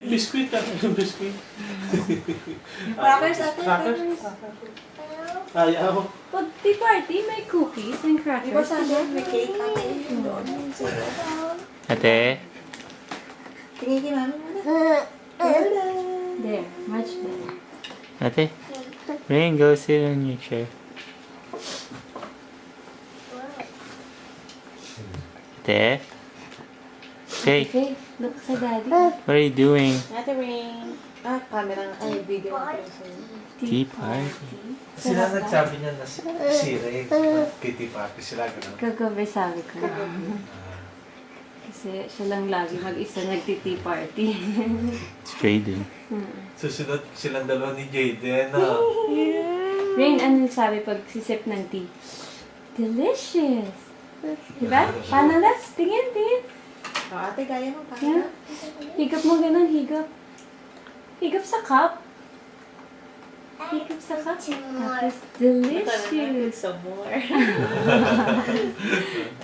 Biskuit ka. Biskuit. Crackers ate. Crackers. Ayaw. Pag tea party, may cookies and crackers. Di ba sa atin may cake ate? Doon. Ate? Tingin kay mami muna. There, much better. Ate? Rain, go sit on your chair. Ate? Okay, Okay, look sa daddy. what are you doing? Ate Ring. Camera. Ay, video. Tea party. Sila nagsabi niya na si Ray. Kitty party sila. Ganun. Kagabi sabi ko. Kasi siya lang lagi mag-isa nagti-tea party. Straight in. Susunod silang dalawa ni Jayden. Rain, ano sabi pag sisip ng tea? Delicious! Diba? Paano las? Tingin, tingin. Ate, kaya mo pa. Yan. Higap mo ganun, higap. Higap sa cup. Higap sa cup. Tapos, delicious. Some more.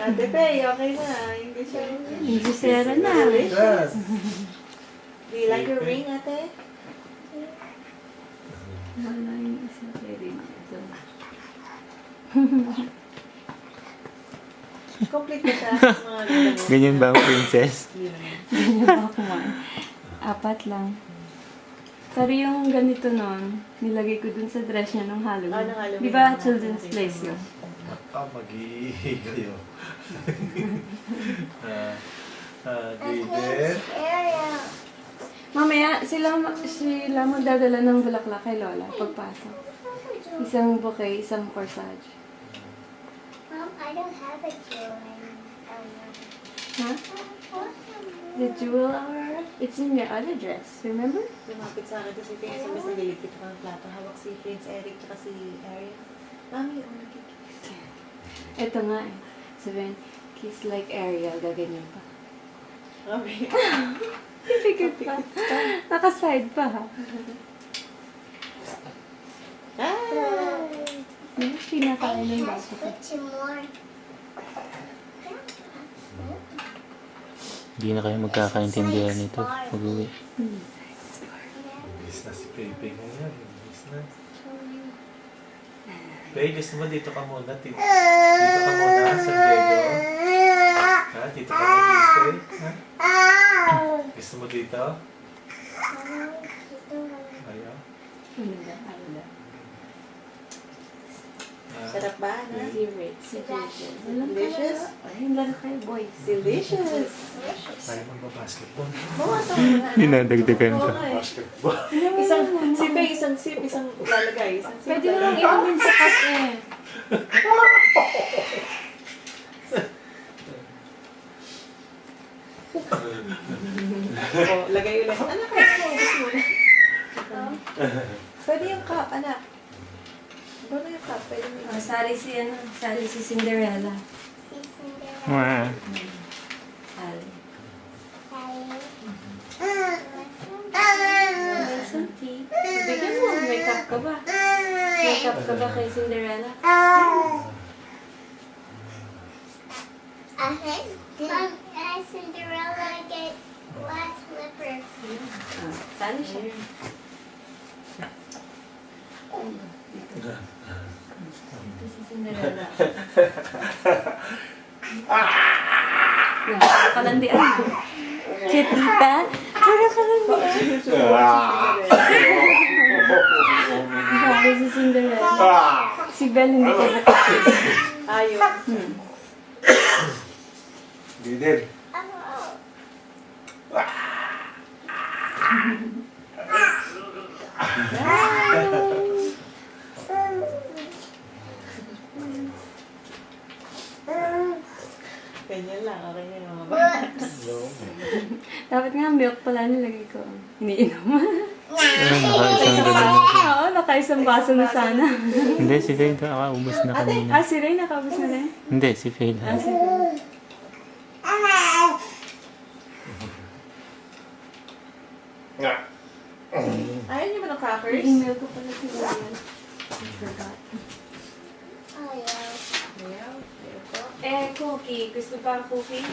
Ate Pei, okay na. Hindi siya. Hindi sera na. Yes. Do you like your ring, ate? Wala yung isa very nice. Complete na siya. Mga ganito. Ganyan ba ang princess? Ganyan ba kumain? 4 lang. Pero yung ganito nun, nilagay ko dun sa dress niya nung Halloween. Nung Halloween. Di ba children's place yun? Mag-iihi kayo. Jayden. Mamaya, sila magdadala ng bulaklak kay Lola pagpasok. Isang bouquet, isang corsage. Mom, I don't have a jewel. Ha? The jewel hour? It's in your other dress, remember? Lumapit sa akin kasi Pei. Sabi sa liligpit ko ng plato. Hawak si Prince Eric tsaka si Ariel. Mami, nagkikiss. Ito nga eh. Sabihin, kiss like Ariel, gaganyan pa. Mami. Pipikit pa. Naka-side pa ha. Pinakain ng baso ko. Put some more. Hindi na kayo magkakaintindihan nito. Mag-uwi. Imbis na si Pepe ngayon. Imbis na. Pei, gusto mo dito ka muna. Dito ka muna, San Diego. Ha? Dito ka mag-stay? Ha? Gusto mo dito? Ayaw? Ano ba? Ano ba? Sarap ba, na? Delicious? Ayun lang kayo, boys. Delicious. Tayo magbabasketball. Bawasan mo na. Dinadagdagan pa. Basketball. Isang sip eh, isang sip, isang lalagay. Isang sip. Pwede mo lang inumin sa cup eh. Oh, lagay ulit. Anak, kaya mo, ubus mo na. Pwede yung cup, anak. Ano yung cup? Pwede mo yung Sali si Cinderella. Mwah. Sali. Sally. Some tea. Bigyan mo, may cup ka ba? May cup ka ba kay Cinderella? Mom, Cinderella get glass slippers. Sali siya. Ito si Cinderella. Yan, kalandian mo. Kitita? Para kalandian. Sabi si Cinderella. Si Belle hindi ka sakit. ayun. Jayden. Ganyan lang, okay na yung mga bata. Dapat nga milk pala nilagay ko. Iniinom. Nakaisang ganun. Oo, nakaisang baso na sana. Hindi, si Faye nakaubos na kanina. Si Ray nakabos na rin. Hindi, si Faye lang. Ayaw niyo ba ng crackers? I-email ko pala si Ryan. I forgot. Oh, yeah. Ayaw. Ayaw po. Eh, cookie. Gusto pa cookie?